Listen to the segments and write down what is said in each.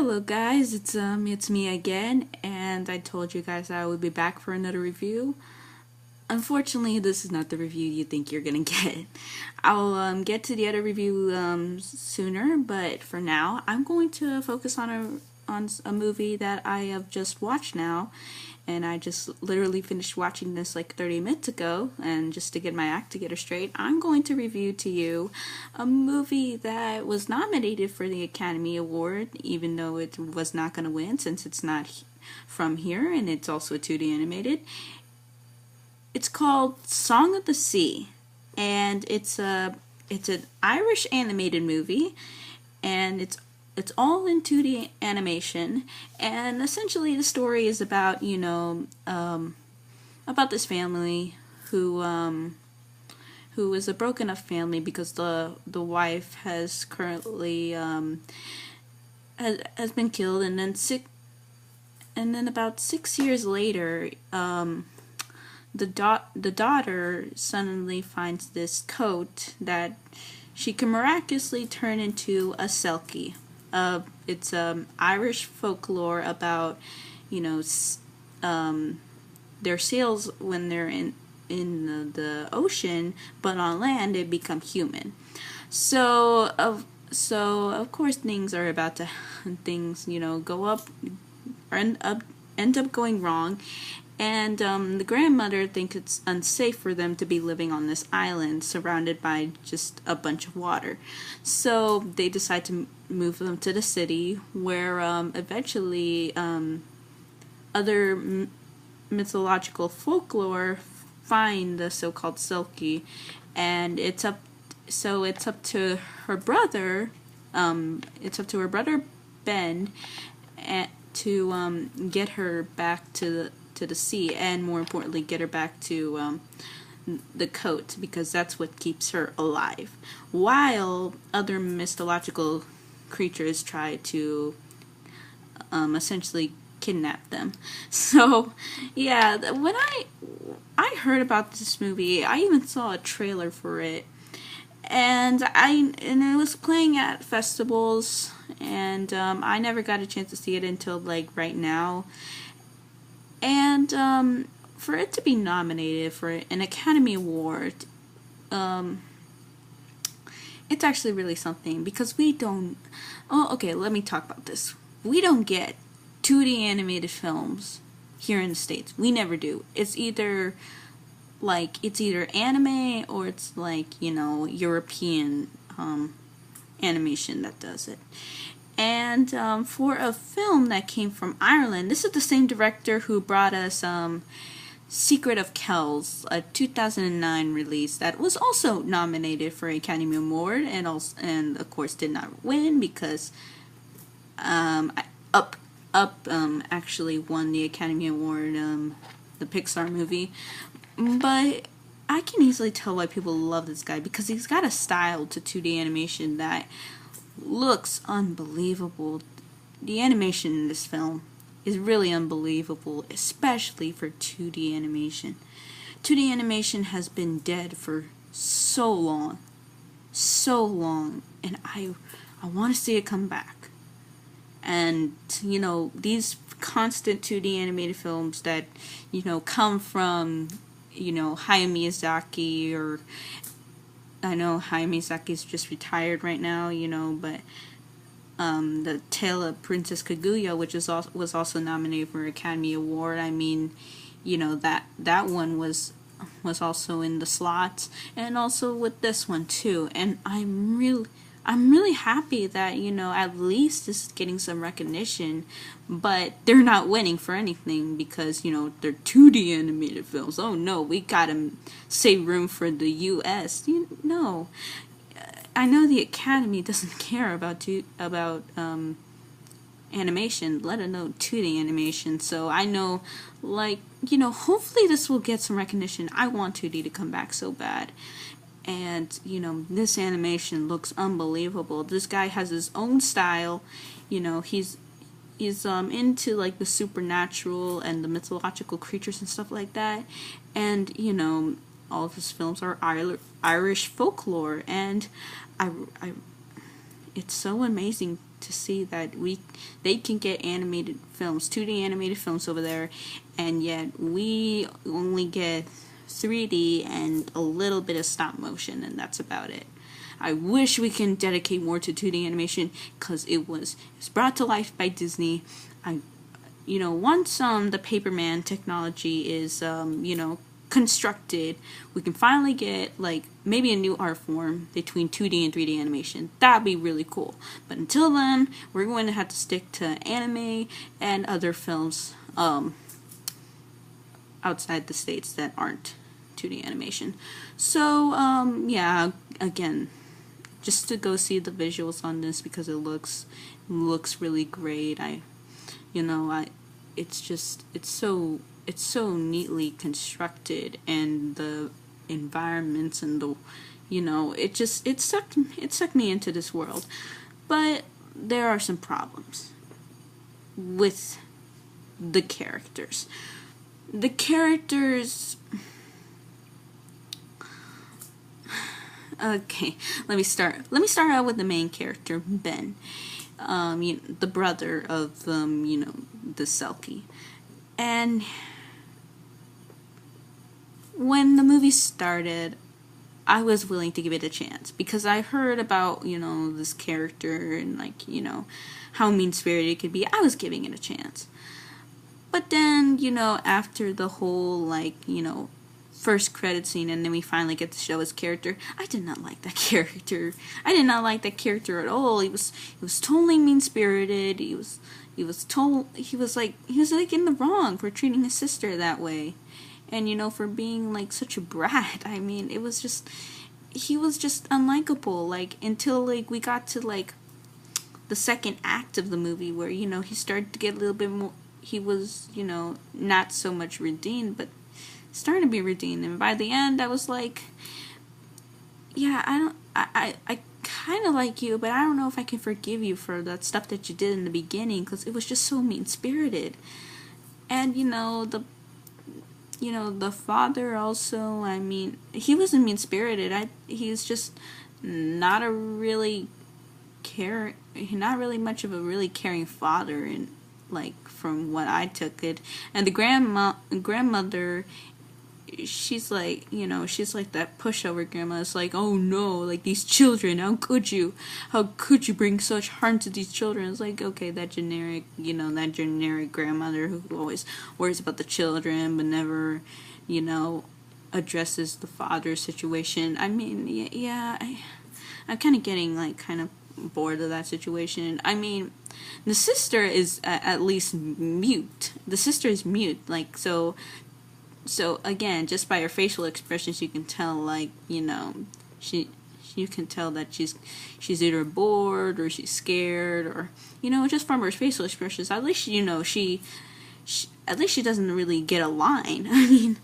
Hello guys, it's me again, and I told you guys I would be back for another review. Unfortunately, this is not the review you think you're gonna get. I'll get to the other review sooner, but for now, I'm going to focus on a movie that I have just watched now, and I just literally finished watching this like 30 minutes ago. And just to get my act together straight, I'm going to review to you a movie that was nominated for the Academy Award, even though it was not going to win since it's not from here, and it's also 2D animated. It's called Song of the Sea, and it's an Irish animated movie, and it's all in 2D animation, and essentially the story is about about this family who is a broken up family because the wife has currently has been killed, and then about 6 years later, the daughter suddenly finds this coat that she can miraculously turn into a selkie. It's Irish folklore about their sails when they're in the ocean, but on land they become human. So of course things are about to go up or end up going wrong. And the grandmother thinks it's unsafe for them to be living on this island surrounded by just a bunch of water. So they decide to move them to the city, where eventually other mythological folklore find the so-called Selkie, and it's up to her brother. It's up to her brother Ben to get her back to the sea, and more importantly get her back to the coat, because that's what keeps her alive, while other mythological creatures try to essentially kidnap them. So yeah, when I heard about this movie, I even saw a trailer for it, and it was playing at festivals, and I never got a chance to see it until like right now. And for it to be nominated for an Academy Award, it's actually really something, because we don't. Oh, okay, let me talk about this. We don't get 2D animated films here in the States. We never do. It's either anime, or it's European animation that does it. And for a film that came from Ireland, this is the same director who brought us Secret of Kells, a 2009 release that was also nominated for Academy Award, and of course did not win because Up actually won the Academy Award, the Pixar movie. But I can easily tell why people love this guy, because he's got a style to 2D animation that looks unbelievable. The animation in this film is really unbelievable, especially for 2D animation. 2D animation has been dead for so long, and I want to see it come back. And these constant 2D animated films that come from Hayao Miyazaki, or I know Hayao Miyazaki's just retired right now, but the Tale of Princess Kaguya, which was also nominated for an Academy Award. I mean, that one was also in the slots, and also with this one too. And I'm really happy that at least this is getting some recognition, but they're not winning for anything because they're 2D animated films. Oh no, we gotta save room for the U.S. I know the Academy doesn't care about animation, let alone 2D animation. So I know, hopefully this will get some recognition. I want 2D to come back so bad. And this animation looks unbelievable. This guy has his own style. He's into like the supernatural and the mythological creatures and stuff like that. And all of his films are Irish folklore, and I it's so amazing to see that they can get animated films, 2D animated films over there, and yet we only get 3D and a little bit of stop motion, and that's about it. I wish we can dedicate more to 2D animation, because it's brought to life by Disney. Once the Paperman technology is constructed, we can finally get like maybe a new art form between 2D and 3D animation. That'd be really cool. But until then, we're going to have to stick to anime and other films outside the States that aren't 2D animation. So yeah, again, just to go see the visuals on this, because it looks really great. It's so neatly constructed, and the environments and it sucked me into this world. But there are some problems with the characters. Okay, let me start out with the main character, Ben. The brother of the Selkie. And when the movie started, I was willing to give it a chance, because I heard about, this character and how mean-spirited it could be. I was giving it a chance. But then, after the whole first credit scene, and then we finally get to show his character, I did not like that character. I did not like that character at all. He was totally mean-spirited. He was like in the wrong for treating his sister that way. And for being such a brat. I mean, he was just unlikable, until we got to the second act of the movie, where he started to get a little bit more. He was not so much redeemed, but starting to be redeemed. And by the end, I was like, yeah, I kind of like you, but I don't know if I can forgive you for that stuff that you did in the beginning, because it was just so mean-spirited. And the father also, I mean, he wasn't mean-spirited. He's just not really much of a really caring father, and from what I took it. And the grandmother, she's like that pushover grandma. It's like, oh no, these children, how could you bring such harm to these children? It's like, okay, that generic grandmother who always worries about the children but never addresses the father's situation. I mean, yeah, I'm kind of getting kind of bored of that situation. I mean, the sister is at least mute. The sister is mute, so again, just by her facial expressions, you can tell, you can tell that she's either bored or she's scared, or just from her facial expressions. At least she at least she doesn't really get a line. I mean,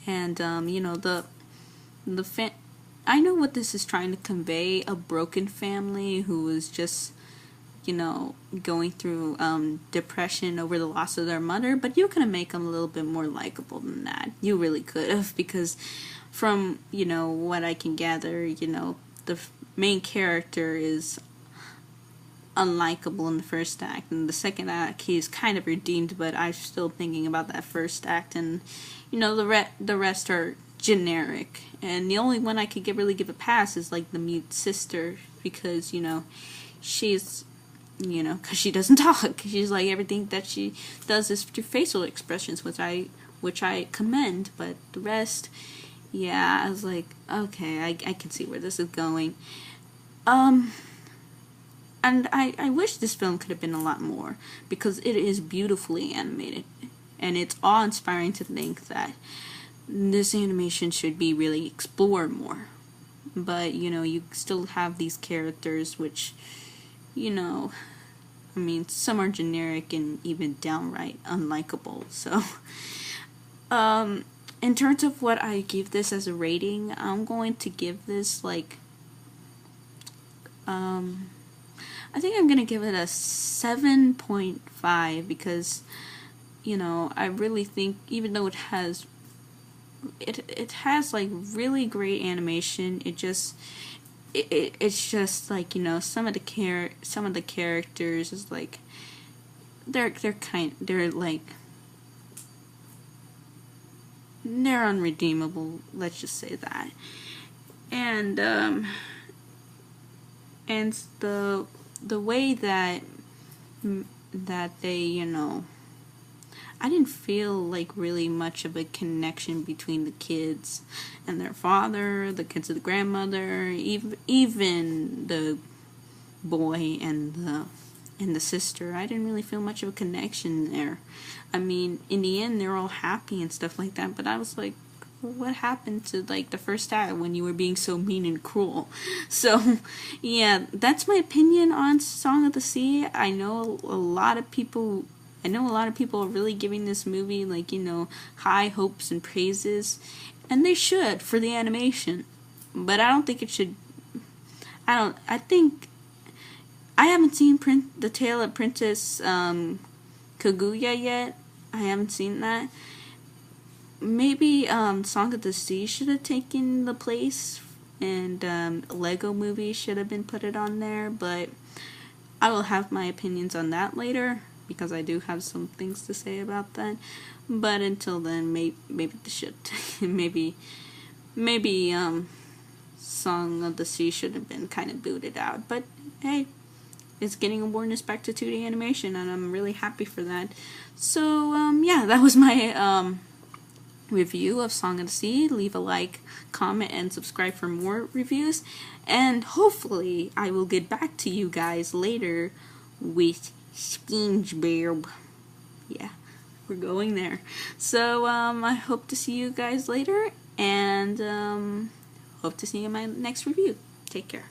and I know what this is trying to convey: a broken family who is just going through depression over the loss of their mother. But you could have made them a little bit more likable than that. You really could have, because from what I can gather, the main character is unlikable in the first act, and the second act he's kind of redeemed, but I'm still thinking about that first act. And the rest are generic, and the only one I could really give a pass is the mute sister, because she's because she doesn't talk. She's everything that she does is through facial expressions, which I commend. But the rest, yeah, I was like, okay, I can see where this is going. And I wish this film could have been a lot more, because it is beautifully animated, and it's awe-inspiring to think that this animation should be really explored more. But you still have these characters which I mean, some are generic and even downright unlikable. So, in terms of what I give this as a rating, I'm going to give this I think I'm gonna give it a 7.5, because I really think, even though it has really great animation, it just it's just like, you know, some of the characters is like they're like they're unredeemable, let's just say that. And and the way that they, you know, I didn't feel like really much of a connection between the kids and their father, the kids and the grandmother, even the boy and the sister. I didn't really feel much of a connection there. I mean, in the end, they're all happy and stuff like that, but I was like, what happened to like the first act when you were being so mean and cruel? So yeah, that's my opinion on Song of the Sea. I know a lot of people are really giving this movie, like, you know, high hopes and praises, and they should for the animation, but I don't think it should. I think I haven't seen The Tale of Princess Kaguya yet. I haven't seen that. Maybe Song of the Sea should have taken the place, and Lego Movie should have been put it on there, but I will have my opinions on that later, because I do have some things to say about that. But until then, maybe they should. maybe Song of the Sea should have been kind of booted out. But hey, it's getting awareness back to 2D animation, and I'm really happy for that. So yeah, that was my review of Song of the Sea. Leave a like, comment, and subscribe for more reviews, and hopefully I will get back to you guys later with SpongeBob. Yeah, we're going there. So I hope to see you guys later, and hope to see you in my next review. Take care.